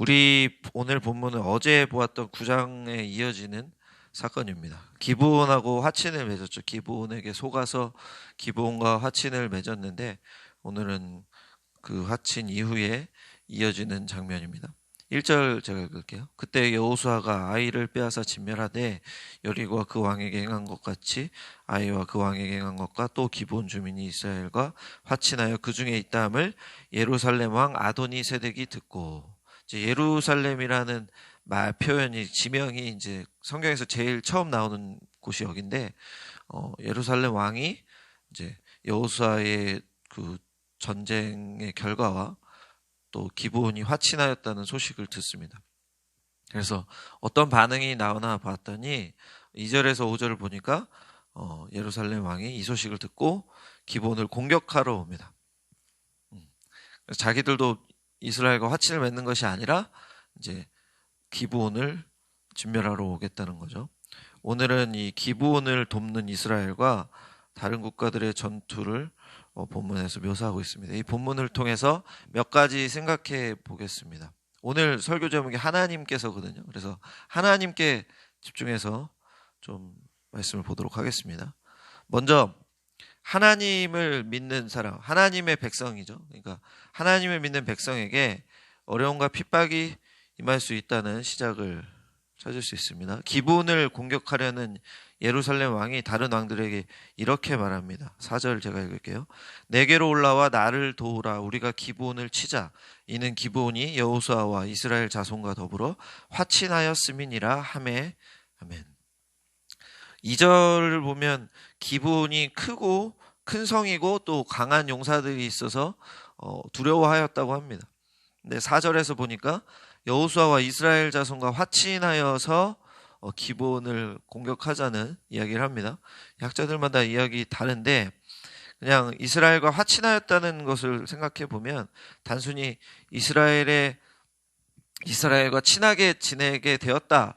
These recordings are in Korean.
우리 오늘 본문은 어제 보았던 9장에 이어지는 사건입니다. 기브온하고 화친을 맺었죠. 기브온에게 속아서 기브온과 화친을 맺었는데 오늘은 그 화친 이후에 이어지는 장면입니다. 1절 제가 읽을게요. 그때 여호수아가 아이를 빼앗아 진멸하되 여리고와 그 왕에게 행한 것 같이 아이와 그 왕에게 행한 것과 또 기브온 주민이 이스라엘과 화친하여 그 중에 있다함을 예루살렘 왕 아도니 세덱이 듣고, 이제 예루살렘이라는 말 표현이 지명이 이제 성경에서 제일 처음 나오는 곳이 여기인데, 예루살렘 왕이 이제 여호수아의 그 전쟁의 결과와 또 기브온이 화친하였다는 소식을 듣습니다. 그래서 어떤 반응이 나오나 봤더니 2절에서 5절을 보니까 예루살렘 왕이 이 소식을 듣고 기브온을 공격하러 옵니다. 그래서 자기들도 이스라엘과 화친을 맺는 것이 아니라 이제 기브온을 진멸하러 오겠다는 거죠. 오늘은 이 기브온을 돕는 이스라엘과 다른 국가들의 전투를 본문에서 묘사하고 있습니다. 이 본문을 통해서 몇 가지 생각해 보겠습니다. 오늘 설교 제목이 하나님께서거든요. 그래서 하나님께 집중해서 좀 말씀을 보도록 하겠습니다. 먼저 하나님을 믿는 사람, 하나님의 백성이죠. 그러니까 하나님을 믿는 백성에게 어려움과 핍박이 임할 수 있다는 시작을 찾을 수 있습니다. 기브온을 공격하려는 예루살렘 왕이 다른 왕들에게 이렇게 말합니다. 4절 제가 읽을게요. 내게로 올라와 나를 도우라. 우리가 기브온을 치자. 이는 기브온이 여호수아와 이스라엘 자손과 더불어 화친하였음이니라 하매. 아멘. 2절을 보면 기브온이 크고 큰 성이고 또 강한 용사들이 있어서 두려워하였다고 합니다. 근데 4절에서 보니까 여호수아와 이스라엘 자손과 화친하여서 기브온을 공격하자는 이야기를 합니다. 학자들마다 이야기 다른데 그냥 이스라엘과 화친하였다는 것을 생각해 보면 단순히 이스라엘과 친하게 지내게 되었다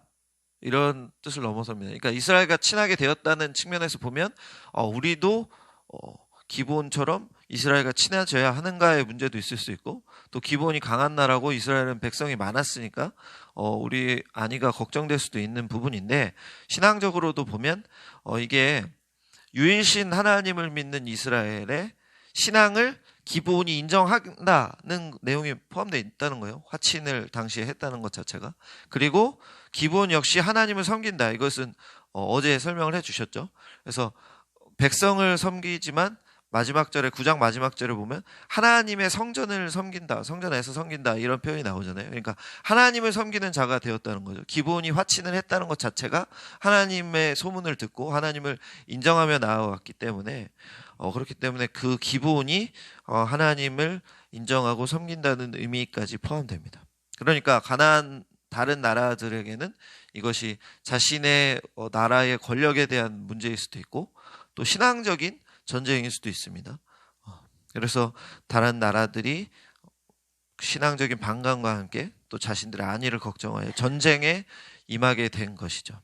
이런 뜻을 넘어섭니다. 그러니까 이스라엘과 친하게 되었다는 측면에서 보면 우리도 기브온처럼 이스라엘과 친해져야 하는가의 문제도 있을 수 있고, 또 기브온이 강한 나라고 이스라엘은 백성이 많았으니까 우리 안위가 걱정될 수도 있는 부분인데, 신앙적으로도 보면 이게 유일신 하나님을 믿는 이스라엘의 신앙을 기브온이 인정한다는 내용이 포함되어 있다는 거예요. 화친을 당시에 했다는 것 자체가. 그리고 기브온 역시 하나님을 섬긴다. 이것은 어제 설명을 해주셨죠. 그래서 백성을 섬기지만 마지막 절에 9장 마지막 절에 보면 하나님의 성전을 섬긴다, 성전에서 섬긴다 이런 표현이 나오잖아요. 그러니까 하나님을 섬기는 자가 되었다는 거죠. 기브온이 화친을 했다는 것 자체가 하나님의 소문을 듣고 하나님을 인정하며 나아왔기 때문에 그렇기 때문에 그 기브온이 하나님을 인정하고 섬긴다는 의미까지 포함됩니다. 그러니까 가나안 다른 나라들에게는 이것이 자신의 나라의 권력에 대한 문제일 수도 있고 또 신앙적인 전쟁일 수도 있습니다. 그래서 다른 나라들이 신앙적인 반감과 함께 또 자신들의 안위를 걱정하여 전쟁에 임하게 된 것이죠.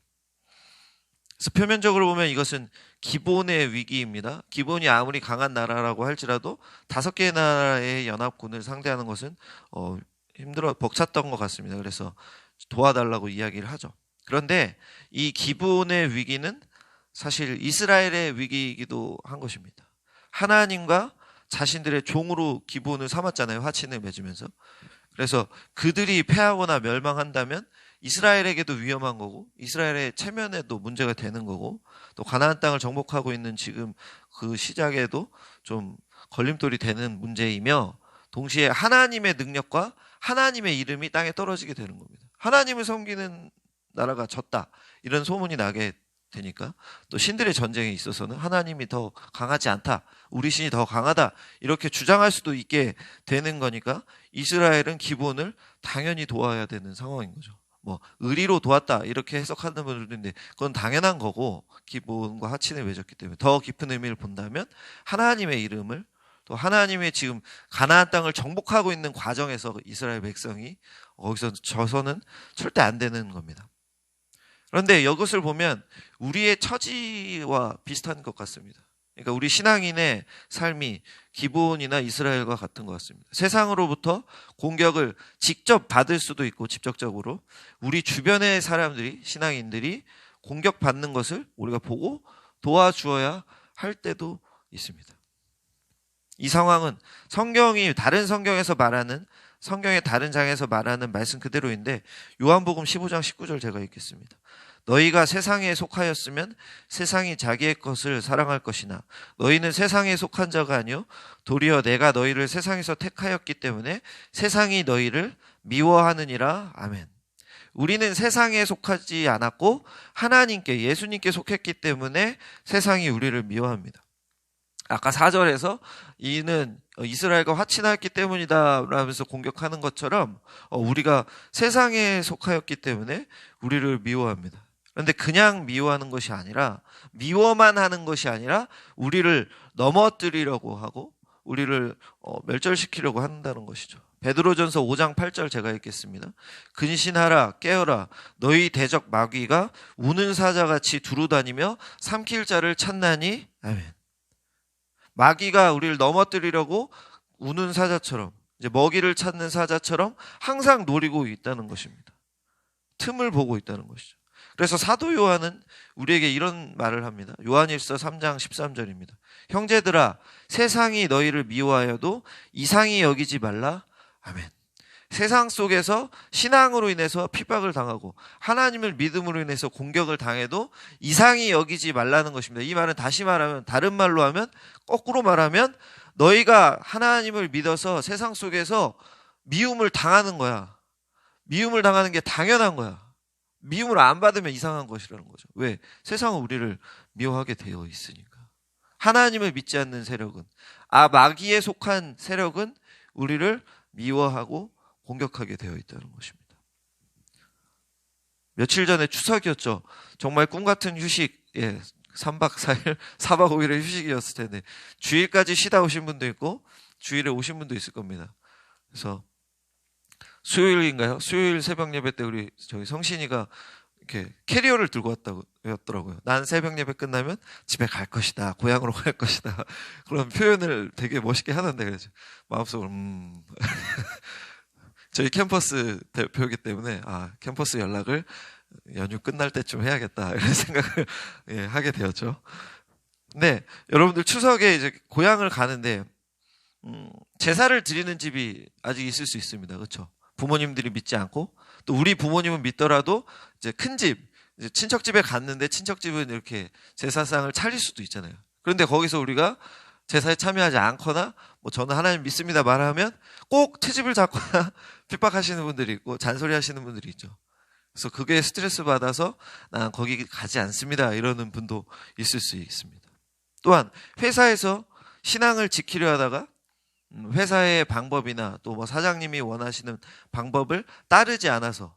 그래서 표면적으로 보면 이것은 기브온의 위기입니다. 기브온이 아무리 강한 나라라고 할지라도 5개의 나라의 연합군을 상대하는 것은 벅찼던 것 같습니다. 그래서 도와달라고 이야기를 하죠. 그런데 이 기브온의 위기는 사실 이스라엘의 위기이기도 한 것입니다. 하나님과 자신들의 종으로 기브온을 삼았잖아요. 화친을 맺으면서. 그래서 그들이 패하거나 멸망한다면 이스라엘에게도 위험한 거고 이스라엘의 체면에도 문제가 되는 거고 또 가나안 땅을 정복하고 있는 지금 그 시작에도 좀 걸림돌이 되는 문제이며 동시에 하나님의 능력과 하나님의 이름이 땅에 떨어지게 되는 겁니다. 하나님을 섬기는 나라가 졌다 이런 소문이 나게 되니까 또 신들의 전쟁에 있어서는 하나님이 더 강하지 않다, 우리 신이 더 강하다 이렇게 주장할 수도 있게 되는 거니까 이스라엘은 기브온을 당연히 도와야 되는 상황인 거죠. 의리로 도왔다 이렇게 해석하는 분들도 있는데 그건 당연한 거고 기브온과 화친을 맺었기 때문에 더 깊은 의미를 본다면 하나님의 이름을 또 하나님의 지금 가나안 땅을 정복하고 있는 과정에서 이스라엘 백성이 거기서 져서는 절대 안 되는 겁니다. 그런데 이것을 보면 우리의 처지와 비슷한 것 같습니다. 그러니까 우리 신앙인의 삶이 기브온이나 이스라엘과 같은 것 같습니다. 세상으로부터 공격을 직접 받을 수도 있고 직접적으로 우리 주변의 사람들이 신앙인들이 공격받는 것을 우리가 보고 도와주어야 할 때도 있습니다. 이 상황은 성경이 다른 성경에서 말하는 성경의 다른 장에서 말하는 말씀 그대로인데 요한복음 15장 19절 제가 읽겠습니다. 너희가 세상에 속하였으면 세상이 자기의 것을 사랑할 것이나 너희는 세상에 속한 자가 아니요 도리어 내가 너희를 세상에서 택하였기 때문에 세상이 너희를 미워하느니라. 아멘. 우리는 세상에 속하지 않았고 하나님께 예수님께 속했기 때문에 세상이 우리를 미워합니다. 아까 4절에서 이는 이스라엘과 화친하였기 때문이다 라면서 공격하는 것처럼 우리가 세상에 속하였기 때문에 우리를 미워합니다. 그런데 그냥 미워하는 것이 아니라 미워만 하는 것이 아니라 우리를 넘어뜨리려고 하고 우리를 멸절시키려고 한다는 것이죠. 베드로전서 5장 8절 제가 읽겠습니다. 근신하라 깨어라 너희 대적 마귀가 우는 사자같이 두루다니며 삼킬 자를 찾나니. 아멘. 마귀가 우리를 넘어뜨리려고 우는 사자처럼 이제 먹이를 찾는 사자처럼 항상 노리고 있다는 것입니다. 틈을 보고 있다는 것이죠. 그래서 사도 요한은 우리에게 이런 말을 합니다. 요한일서 3장 13절입니다. 형제들아 세상이 너희를 미워하여도 이상히 여기지 말라. 아멘. 세상 속에서 신앙으로 인해서 핍박을 당하고 하나님을 믿음으로 인해서 공격을 당해도 이상히 여기지 말라는 것입니다. 이 말은 다시 말하면 다른 말로 하면 거꾸로 말하면 너희가 하나님을 믿어서 세상 속에서 미움을 당하는 거야. 미움을 당하는 게 당연한 거야. 미움을 안 받으면 이상한 것이라는 거죠. 왜? 세상은 우리를 미워하게 되어 있으니까. 하나님을 믿지 않는 세력은 마귀에 속한 세력은 우리를 미워하고 공격하게 되어 있다는 것입니다. 며칠 전에 추석이었죠. 정말 꿈같은 휴식, 3박 4일, 4박 5일의 휴식이었을 텐데 주일까지 쉬다 오신 분도 있고 주일에 오신 분도 있을 겁니다. 그래서 수요일인가요? 수요일 새벽 예배 때 우리 저희 성신이가 이렇게 캐리어를 들고 왔더라고요. 난 새벽 예배 끝나면 집에 갈 것이다. 고향으로 갈 것이다. 그런 표현을 되게 멋있게 하는데 그래서 마음속으로 저희 캠퍼스 대표이기 때문에 캠퍼스 연락을 연휴 끝날 때쯤 해야겠다 이런 생각을 하게 되었죠. 네, 여러분들 추석에 이제 고향을 가는데 제사를 드리는 집이 아직 있을 수 있습니다. 그렇죠? 부모님들이 믿지 않고 또 우리 부모님은 믿더라도 이제 큰 집, 이제 친척 집에 갔는데 친척 집은 이렇게 제사상을 차릴 수도 있잖아요. 그런데 거기서 우리가 제사에 참여하지 않거나 저는 하나님 믿습니다 말하면 꼭 채집을 잡거나 핍박하시는 분들이 있고 잔소리 하시는 분들이 있죠. 그래서 그게 스트레스 받아서 난 거기 가지 않습니다 이러는 분도 있을 수 있습니다. 또한 회사에서 신앙을 지키려 하다가 회사의 방법이나 또 사장님이 원하시는 방법을 따르지 않아서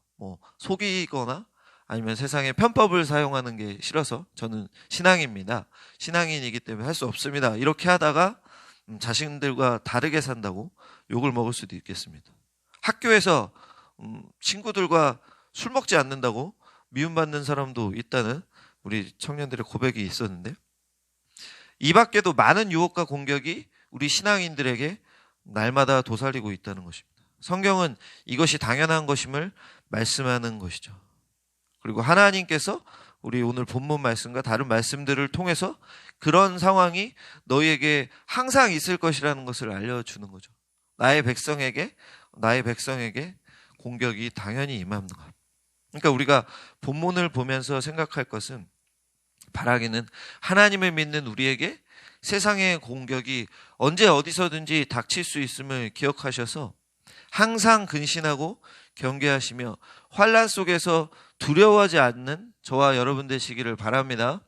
속이거나 아니면 세상의 편법을 사용하는 게 싫어서 저는 신앙입니다. 신앙인이기 때문에 할 수 없습니다. 이렇게 하다가 자신들과 다르게 산다고 욕을 먹을 수도 있겠습니다. 학교에서 친구들과 술 먹지 않는다고 미움받는 사람도 있다는 우리 청년들의 고백이 있었는데 이 밖에도 많은 유혹과 공격이 우리 신앙인들에게 날마다 도사리고 있다는 것입니다. 성경은 이것이 당연한 것임을 말씀하는 것이죠. 그리고 하나님께서 우리 오늘 본문 말씀과 다른 말씀들을 통해서 그런 상황이 너희에게 항상 있을 것이라는 것을 알려주는 거죠. 나의 백성에게 공격이 당연히 임하는 것. 그러니까 우리가 본문을 보면서 생각할 것은 바라기는 하나님을 믿는 우리에게 세상의 공격이 언제 어디서든지 닥칠 수 있음을 기억하셔서 항상 근신하고 경계하시며 환난 속에서 두려워하지 않는 저와 여러분 되시기를 바랍니다.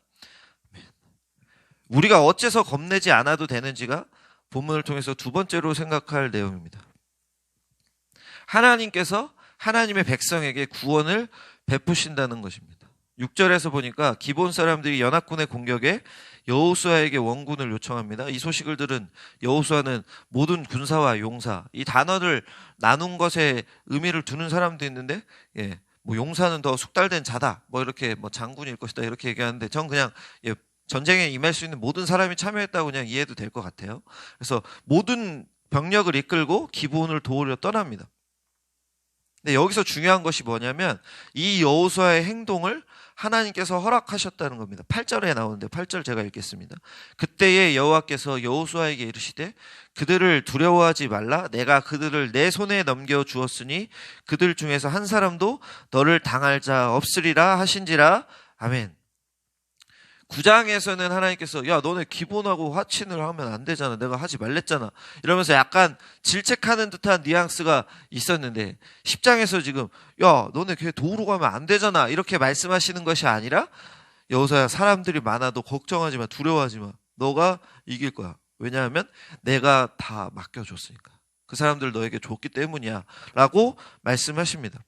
우리가 어째서 겁내지 않아도 되는지가 본문을 통해서 두 번째로 생각할 내용입니다. 하나님께서 하나님의 백성에게 구원을 베푸신다는 것입니다. 6절에서 보니까 기본 사람들이 연합군의 공격에 여호수아에게 원군을 요청합니다. 이 소식을 들은 여호수아는 모든 군사와 용사, 이 단어를 나눈 것에 의미를 두는 사람도 있는데 용사는 더 숙달된 자다, 이렇게 장군일 것이다 이렇게 얘기하는데 전 그냥 전쟁에 임할 수 있는 모든 사람이 참여했다고 그냥 이해해도 될 것 같아요. 그래서 모든 병력을 이끌고 기브온을 도우려 떠납니다. 근데 여기서 중요한 것이 뭐냐면 이 여호수아의 행동을 하나님께서 허락하셨다는 겁니다. 8절에 나오는데 8절 제가 읽겠습니다. 그때에 여호와께서 여호수아에게 이르시되 그들을 두려워하지 말라. 내가 그들을 내 손에 넘겨 주었으니 그들 중에서 한 사람도 너를 당할 자 없으리라 하신지라. 아멘. 9장에서는 하나님께서 야 너네 기본하고 화친을 하면 안 되잖아. 내가 하지 말랬잖아. 이러면서 약간 질책하는 듯한 뉘앙스가 있었는데 10장에서 지금 야 너네 걔 도우러 가면 안 되잖아. 이렇게 말씀하시는 것이 아니라 여호수아야 사람들이 많아도 걱정하지 마. 두려워하지 마. 너가 이길 거야. 왜냐하면 내가 다 맡겨줬으니까. 그 사람들 너에게 줬기 때문이야. 라고 말씀하십니다.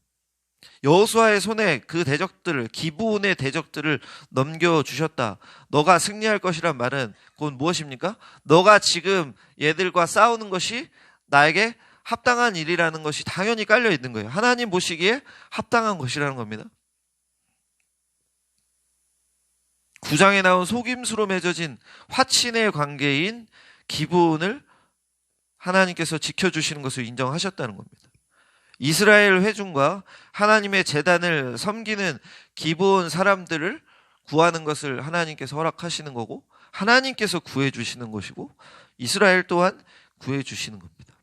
여호수아의 손에 그 대적들을 기브온의 대적들을 넘겨주셨다. 너가 승리할 것이란 말은 그건 무엇입니까? 너가 지금 얘들과 싸우는 것이 나에게 합당한 일이라는 것이 당연히 깔려 있는 거예요. 하나님 보시기에 합당한 것이라는 겁니다. 9장에 나온 속임수로 맺어진 화친의 관계인 기브온을 하나님께서 지켜주시는 것을 인정하셨다는 겁니다. 이스라엘 회중과 하나님의 제단을 섬기는 기브온 사람들을 구하는 것을 하나님께서 허락하시는 거고 하나님께서 구해주시는 것이고 이스라엘 또한 구해주시는 겁니다.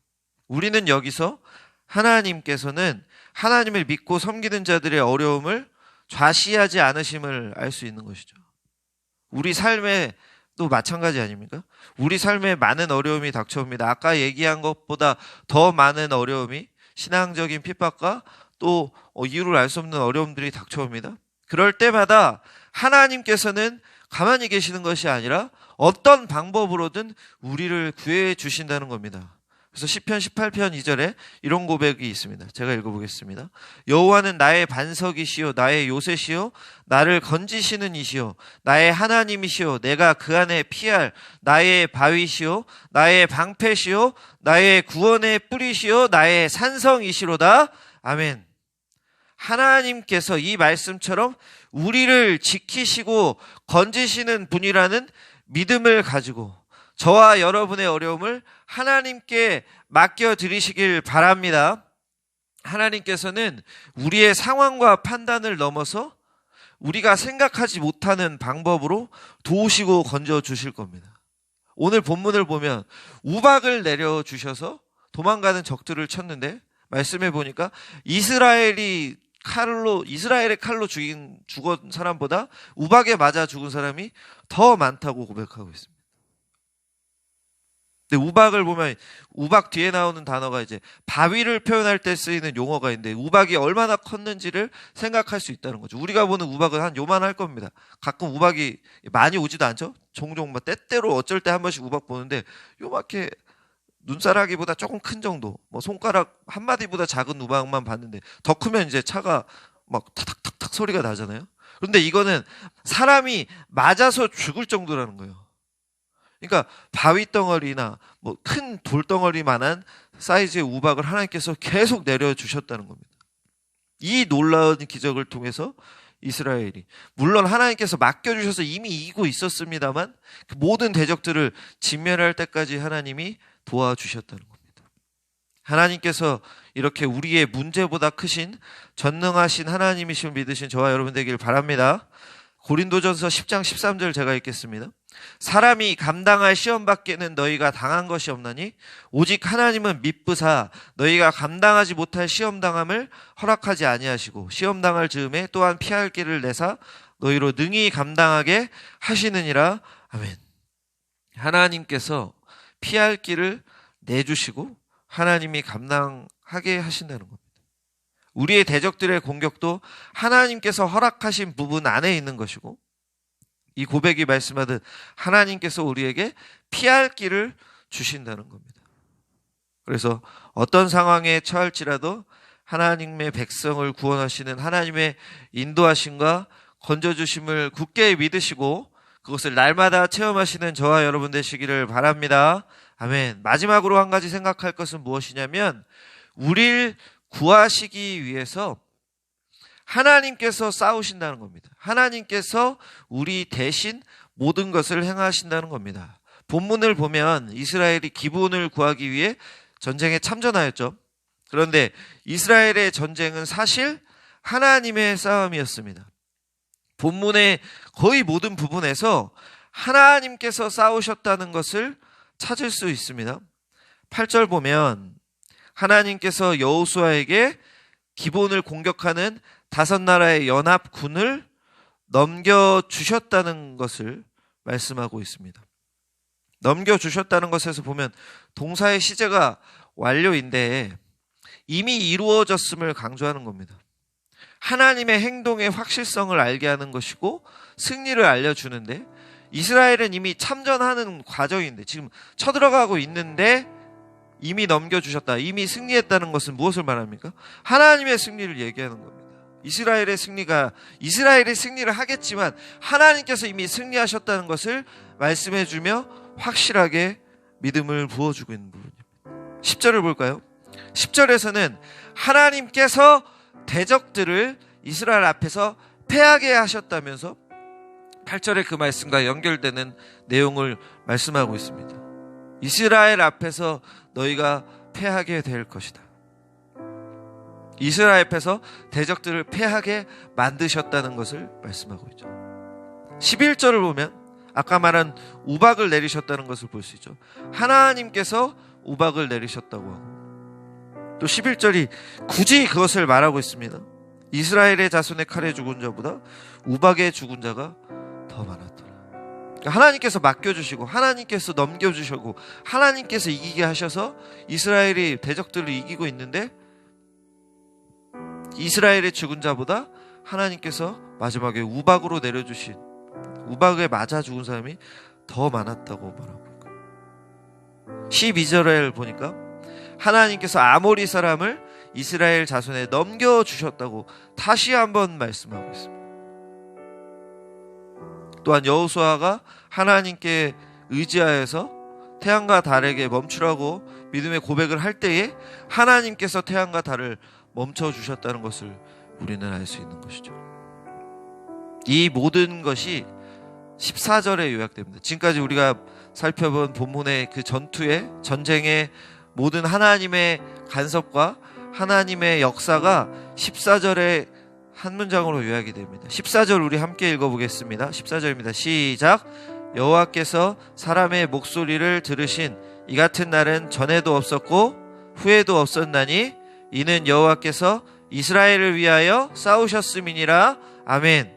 우리는 여기서 하나님께서는 하나님을 믿고 섬기는 자들의 어려움을 좌시하지 않으심을 알 수 있는 것이죠. 우리 삶에 또 마찬가지 아닙니까? 우리 삶에 많은 어려움이 닥쳐옵니다. 아까 얘기한 것보다 더 많은 어려움이 신앙적인 핍박과 또 이유를 알 수 없는 어려움들이 닥쳐옵니다. 그럴 때마다 하나님께서는 가만히 계시는 것이 아니라 어떤 방법으로든 우리를 구해 주신다는 겁니다. 그래서 시편 18편 2절에 이런 고백이 있습니다. 제가 읽어보겠습니다. 여호와는 나의 반석이시요 나의 요새시요 나를 건지시는 이시요 나의 하나님이시요 내가 그 안에 피할 나의 바위시요 나의 방패시요 나의 구원의 뿌리시요 나의 산성이시로다. 아멘. 하나님께서 이 말씀처럼 우리를 지키시고 건지시는 분이라는 믿음을 가지고 저와 여러분의 어려움을 하나님께 맡겨드리시길 바랍니다. 하나님께서는 우리의 상황과 판단을 넘어서 우리가 생각하지 못하는 방법으로 도우시고 건져주실 겁니다. 오늘 본문을 보면 우박을 내려주셔서 도망가는 적들을 쳤는데 말씀해 보니까 이스라엘의 칼로 죽은 사람보다 우박에 맞아 죽은 사람이 더 많다고 고백하고 있습니다. 근데 우박을 보면 우박 뒤에 나오는 단어가 이제 바위를 표현할 때 쓰이는 용어가 있는데 우박이 얼마나 컸는지를 생각할 수 있다는 거죠. 우리가 보는 우박은 한 요만할 겁니다. 가끔 우박이 많이 오지도 않죠. 종종 막 때때로 어쩔 때 한 번씩 우박 보는데 요렇게 눈사라기보다 조금 큰 정도, 뭐 손가락 한 마디보다 작은 우박만 봤는데 더 크면 이제 차가 막 탁탁탁탁 소리가 나잖아요. 그런데 이거는 사람이 맞아서 죽을 정도라는 거예요. 그러니까 바위 덩어리나 뭐 큰 돌덩어리만한 사이즈의 우박을 하나님께서 계속 내려주셨다는 겁니다. 이 놀라운 기적을 통해서 이스라엘이 물론 하나님께서 맡겨주셔서 이미 이기고 있었습니다만 그 모든 대적들을 진멸할 때까지 하나님이 도와주셨다는 겁니다. 하나님께서 이렇게 우리의 문제보다 크신 전능하신 하나님이심을 믿으신 저와 여러분 되길 바랍니다. 고린도전서 10장 13절 제가 읽겠습니다. 사람이 감당할 시험 밖에는 너희가 당한 것이 없나니 오직 하나님은 미쁘사 너희가 감당하지 못할 시험 당함을 허락하지 아니하시고 시험 당할 즈음에 또한 피할 길을 내사 너희로 능히 감당하게 하시느니라. 아멘. 하나님께서 피할 길을 내주시고 하나님이 감당하게 하신다는 겁니다. 우리의 대적들의 공격도 하나님께서 허락하신 부분 안에 있는 것이고 이 고백이 말씀하듯 하나님께서 우리에게 피할 길을 주신다는 겁니다. 그래서 어떤 상황에 처할지라도 하나님의 백성을 구원하시는 하나님의 인도하심과 건져주심을 굳게 믿으시고 그것을 날마다 체험하시는 저와 여러분 되시기를 바랍니다. 아멘. 마지막으로 한 가지 생각할 것은 무엇이냐면 우리를 구하시기 위해서 하나님께서 싸우신다는 겁니다. 하나님께서 우리 대신 모든 것을 행하신다는 겁니다. 본문을 보면 이스라엘이 기브온을 구하기 위해 전쟁에 참전하였죠. 그런데 이스라엘의 전쟁은 사실 하나님의 싸움이었습니다. 본문의 거의 모든 부분에서 하나님께서 싸우셨다는 것을 찾을 수 있습니다. 8절 보면 하나님께서 여호수아에게 기브온을 공격하는 5나라의 연합군을 넘겨주셨다는 것을 말씀하고 있습니다. 넘겨주셨다는 것에서 보면 동사의 시제가 완료인데 이미 이루어졌음을 강조하는 겁니다. 하나님의 행동의 확실성을 알게 하는 것이고 승리를 알려주는데, 이스라엘은 이미 참전하는 과정인데 지금 쳐들어가고 있는데 이미 넘겨주셨다, 이미 승리했다는 것은 무엇을 말합니까? 하나님의 승리를 얘기하는 겁니다. 이스라엘의 승리를 하겠지만 하나님께서 이미 승리하셨다는 것을 말씀해주며 확실하게 믿음을 부어주고 있는 부분입니다. 10절을 볼까요? 10절에서는 하나님께서 대적들을 이스라엘 앞에서 패하게 하셨다면서 8절의 그 말씀과 연결되는 내용을 말씀하고 있습니다. 이스라엘 앞에서 너희가 패하게 될 것이다. 이스라엘 앞에서 대적들을 패하게 만드셨다는 것을 말씀하고 있죠. 11절을 보면 아까 말한 우박을 내리셨다는 것을 볼 수 있죠. 하나님께서 우박을 내리셨다고 하고, 또 11절이 굳이 그것을 말하고 있습니다. 이스라엘의 자손의 칼에 죽은 자보다 우박에 죽은 자가 더 많았더라. 그러니까 하나님께서 맡겨주시고 하나님께서 넘겨주시고 하나님께서 이기게 하셔서 이스라엘이 대적들을 이기고 있는데, 이스라엘의 죽은 자보다 하나님께서 마지막에 우박으로 내려주신, 우박에 맞아 죽은 사람이 더 많았다고 말하고 있고, 12절을 보니까 하나님께서 아모리 사람을 이스라엘 자손에 넘겨주셨다고 다시 한번 말씀하고 있습니다. 또한 여호수아가 하나님께 의지하여서 태양과 달에게 멈추라고 믿음의 고백을 할 때에 하나님께서 태양과 달을 멈춰주셨다는 것을 우리는 알 수 있는 것이죠. 이 모든 것이 14절에 요약됩니다. 지금까지 우리가 살펴본 본문의 그 전쟁의 모든 하나님의 간섭과 하나님의 역사가 14절에 한 문장으로 요약이 됩니다. 14절 우리 함께 읽어보겠습니다. 14절입니다. 시작. 여호와께서 사람의 목소리를 들으신 이 같은 날은 전에도 없었고 후에도 없었나니 이는 여호와께서 이스라엘을 위하여 싸우셨음이니라. 아멘.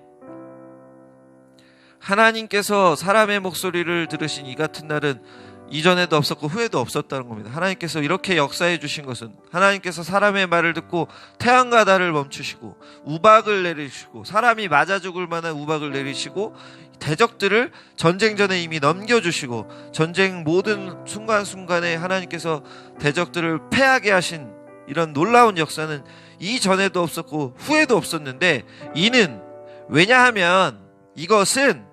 하나님께서 사람의 목소리를 들으신 이 같은 날은 이전에도 없었고 후에도 없었다는 겁니다. 하나님께서 이렇게 역사해 주신 것은 하나님께서 사람의 말을 듣고 태양과 달을 멈추시고 우박을 내리시고 사람이 맞아 죽을 만한 우박을 내리시고 대적들을 전쟁 전에 이미 넘겨주시고 전쟁 모든 순간순간에 하나님께서 대적들을 패하게 하신 이런 놀라운 역사는 이전에도 없었고 후에도 없었는데, 이는 왜냐하면 이것은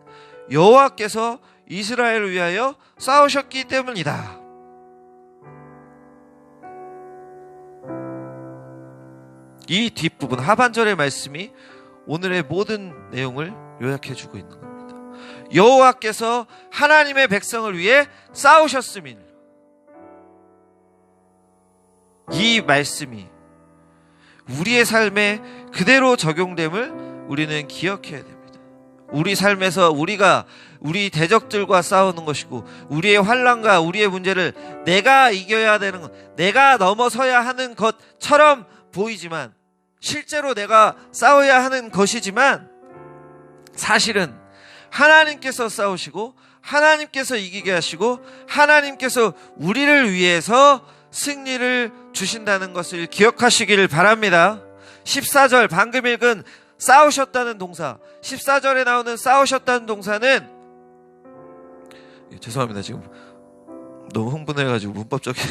여호와께서 이스라엘을 위하여 싸우셨기 때문이다. 이 뒷부분 하반절의 말씀이 오늘의 모든 내용을 요약해주고 있는 겁니다. 여호와께서 하나님의 백성을 위해 싸우셨음이니라. 이 말씀이 우리의 삶에 그대로 적용됨을 우리는 기억해야 됩니다. 우리 삶에서 우리가 우리 대적들과 싸우는 것이고 우리의 환난과 우리의 문제를 내가 이겨야 되는 것, 내가 넘어서야 하는 것처럼 보이지만 실제로 내가 싸워야 하는 것이지만 사실은 하나님께서 싸우시고 하나님께서 이기게 하시고 하나님께서 우리를 위해서 승리를 주신다는 것을 기억하시길 바랍니다. 14절 방금 읽은 싸우셨다는 동사, 14절에 나오는 싸우셨다는 동사는, 죄송합니다, 지금 너무 흥분해가지고 문법적인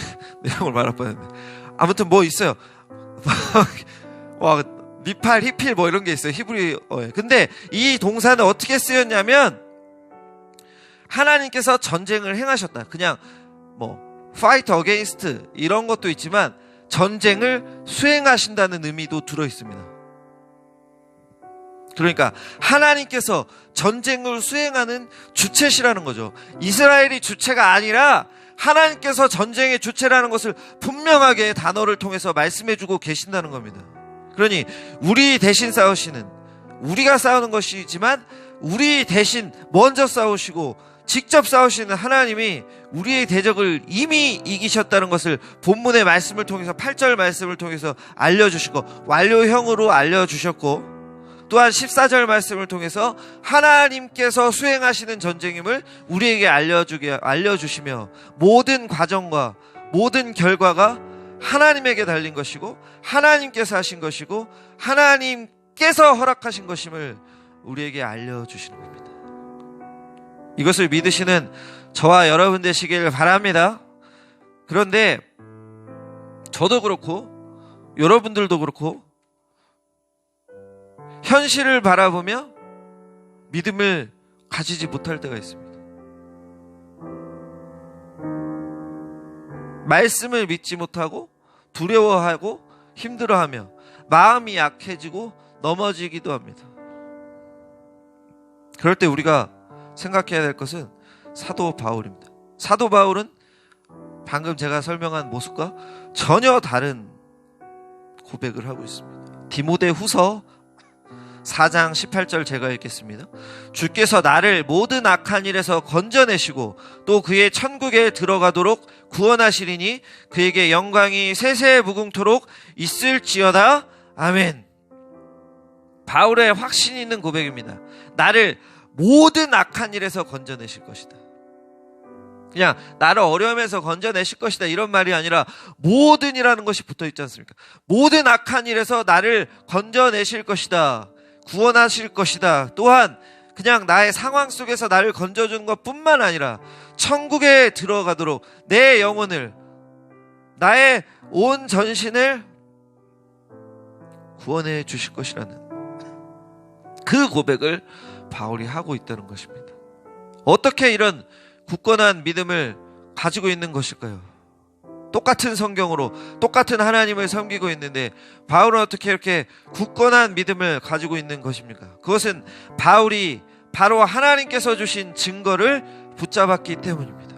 내용을 말할 뻔했는데, 아무튼 뭐 있어요. 와, 미팔, 히필 뭐 이런 게 있어요, 히브리어에. 근데 이 동사는 어떻게 쓰였냐면 하나님께서 전쟁을 행하셨다, 그냥 뭐 fight against 이런 것도 있지만 전쟁을 수행하신다는 의미도 들어있습니다. 그러니까 하나님께서 전쟁을 수행하는 주체시라는 거죠. 이스라엘이 주체가 아니라 하나님께서 전쟁의 주체라는 것을 분명하게 단어를 통해서 말씀해주고 계신다는 겁니다. 그러니 우리 대신 싸우시는, 우리가 싸우는 것이지만 우리 대신 먼저 싸우시고 직접 싸우시는 하나님이 우리의 대적을 이미 이기셨다는 것을 본문의 말씀을 통해서 8절 말씀을 통해서 알려주시고 완료형으로 알려주셨고, 또한 14절 말씀을 통해서 하나님께서 수행하시는 전쟁임을 우리에게 알려주시며, 모든 과정과 모든 결과가 하나님에게 달린 것이고 하나님께서 하신 것이고 하나님께서 허락하신 것임을 우리에게 알려주시는 겁니다. 이것을 믿으시는 저와 여러분 되시길 바랍니다. 그런데 저도 그렇고 여러분들도 그렇고 현실을 바라보며 믿음을 가지지 못할 때가 있습니다. 말씀을 믿지 못하고 두려워하고 힘들어하며 마음이 약해지고 넘어지기도 합니다. 그럴 때 우리가 생각해야 될 것은 사도 바울입니다. 사도 바울은 방금 제가 설명한 모습과 전혀 다른 고백을 하고 있습니다. 디모데후서 4장 18절 제가 읽겠습니다. 주께서 나를 모든 악한 일에서 건져내시고 또 그의 천국에 들어가도록 구원하시리니 그에게 영광이 세세 무궁토록 있을지어다. 아멘. 바울의 확신 있는 고백입니다. 나를 모든 악한 일에서 건져내실 것이다. 그냥 나를 어려움에서 건져내실 것이다 이런 말이 아니라 모든이라는 것이 붙어 있지 않습니까? 모든 악한 일에서 나를 건져내실 것이다. 구원하실 것이다. 또한 그냥 나의 상황 속에서 나를 건져주는 것뿐만 아니라 천국에 들어가도록 내 영혼을, 나의 온 전신을 구원해 주실 것이라는 그 고백을 바울이 하고 있다는 것입니다. 어떻게 이런 굳건한 믿음을 가지고 있는 것일까요? 똑같은 성경으로 똑같은 하나님을 섬기고 있는데 바울은 어떻게 이렇게 굳건한 믿음을 가지고 있는 것입니까? 그것은 바울이 바로 하나님께서 주신 증거를 붙잡았기 때문입니다.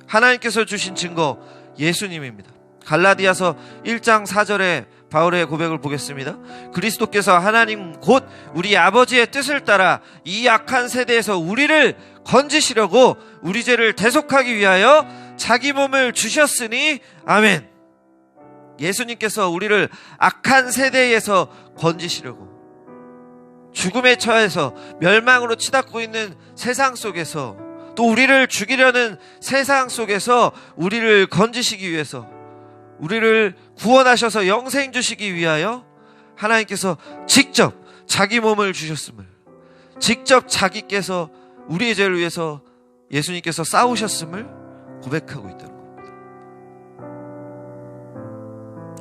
하나님께서 주신 증거, 예수님입니다. 갈라디아서 1장 4절에 바울의 고백을 보겠습니다. 그리스도께서 하나님 곧 우리 아버지의 뜻을 따라 이 악한 세대에서 우리를 건지시려고 우리 죄를 대속하기 위하여 자기 몸을 주셨으니 아멘. 예수님께서 우리를 악한 세대에서 건지시려고, 죽음의 처해서 멸망으로 치닫고 있는 세상 속에서, 또 우리를 죽이려는 세상 속에서 우리를 건지시기 위해서, 우리를 구원하셔서 영생 주시기 위하여 하나님께서 직접 자기 몸을 주셨음을, 직접 자기께서 우리의 죄를 위해서 예수님께서 싸우셨음을 고백하고 있다는 겁니다.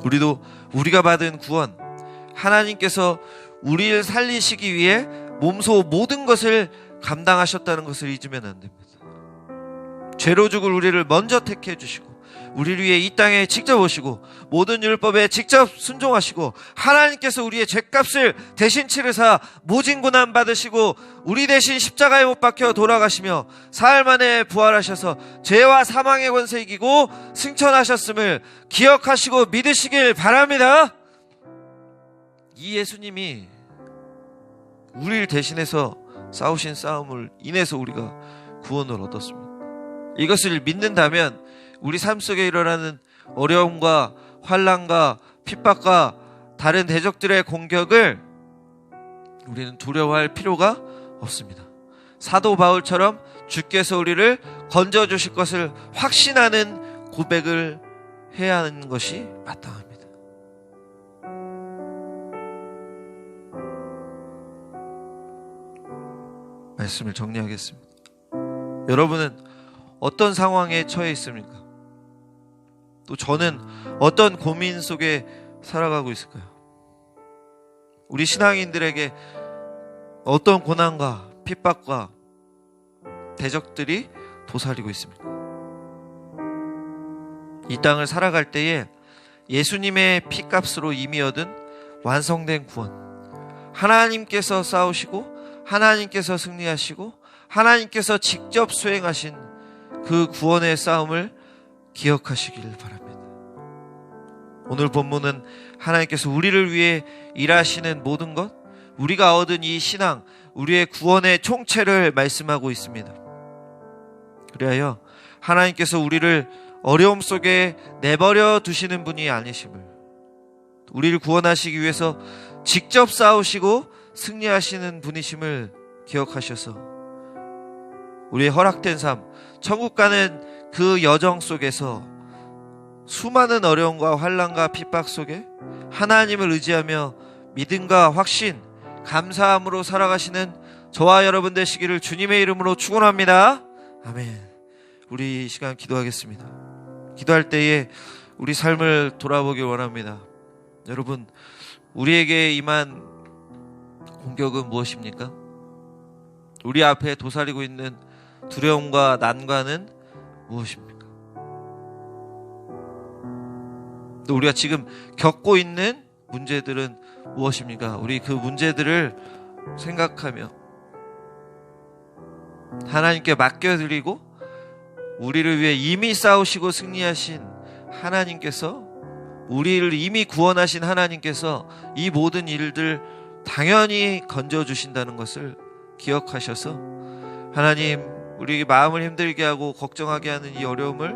우리도 우리가 받은 구원, 하나님께서 우리를 살리시기 위해 몸소 모든 것을 감당하셨다는 것을 잊으면 안 됩니다. 죄로 죽을 우리를 먼저 택해 주시고 우리를 위해 이 땅에 직접 오시고 모든 율법에 직접 순종하시고 하나님께서 우리의 죄값을 대신 치르사 모진 고난 받으시고 우리 대신 십자가에 못 박혀 돌아가시며 사흘 만에 부활하셔서 죄와 사망의 권세 이기고 승천하셨음을 기억하시고 믿으시길 바랍니다. 이 예수님이 우리를 대신해서 싸우신 싸움을 인해서 우리가 구원을 얻었습니다. 이것을 믿는다면 우리 삶 속에 일어나는 어려움과 환난과 핍박과 다른 대적들의 공격을 우리는 두려워할 필요가 없습니다. 사도 바울처럼 주께서 우리를 건져주실 것을 확신하는 고백을 해야 하는 것이 마땅합니다. 말씀을 정리하겠습니다. 여러분은 어떤 상황에 처해 있습니까? 또 저는 어떤 고민 속에 살아가고 있을까요? 우리 신앙인들에게 어떤 고난과 핍박과 대적들이 도사리고 있습니까? 이 땅을 살아갈 때에 예수님의 피값으로 이미 얻은 완성된 구원, 하나님께서 싸우시고 하나님께서 승리하시고 하나님께서 직접 수행하신 그 구원의 싸움을 기억하시길 바랍니다. 오늘 본문은 하나님께서 우리를 위해 일하시는 모든 것, 우리가 얻은 이 신앙, 우리의 구원의 총체를 말씀하고 있습니다. 그리하여 하나님께서 우리를 어려움 속에 내버려 두시는 분이 아니심을, 우리를 구원하시기 위해서 직접 싸우시고 승리하시는 분이심을 기억하셔서 우리의 허락된 삶, 천국 가는 그 여정 속에서 수많은 어려움과 환난과 핍박 속에 하나님을 의지하며 믿음과 확신, 감사함으로 살아가시는 저와 여러분 되시기를 주님의 이름으로 축원합니다. 아멘. 우리 이 시간 기도하겠습니다. 기도할 때에 우리 삶을 돌아보길 원합니다. 여러분, 우리에게 임한 공격은 무엇입니까? 우리 앞에 도사리고 있는 두려움과 난관은 무엇입니까? 또 우리가 지금 겪고 있는 문제들은 무엇입니까? 우리 그 문제들을 생각하며 하나님께 맡겨드리고 우리를 위해 이미 싸우시고 승리하신 하나님께서, 우리를 이미 구원하신 하나님께서 이 모든 일들 당연히 건져주신다는 것을 기억하셔서 하나님, 우리 마음을 힘들게 하고 걱정하게 하는 이 어려움을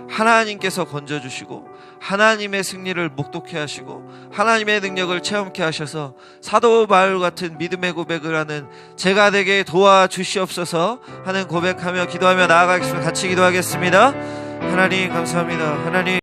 하나님께서 건져주시고 하나님의 승리를 목독해 하시고 하나님의 능력을 체험케 하셔서 사도 바울 같은 믿음의 고백을 하는 제가 되게 도와주시옵소서 하는 고백하며 기도하며 나아가겠습니다. 같이 기도하겠습니다. 하나님 감사합니다. 하나님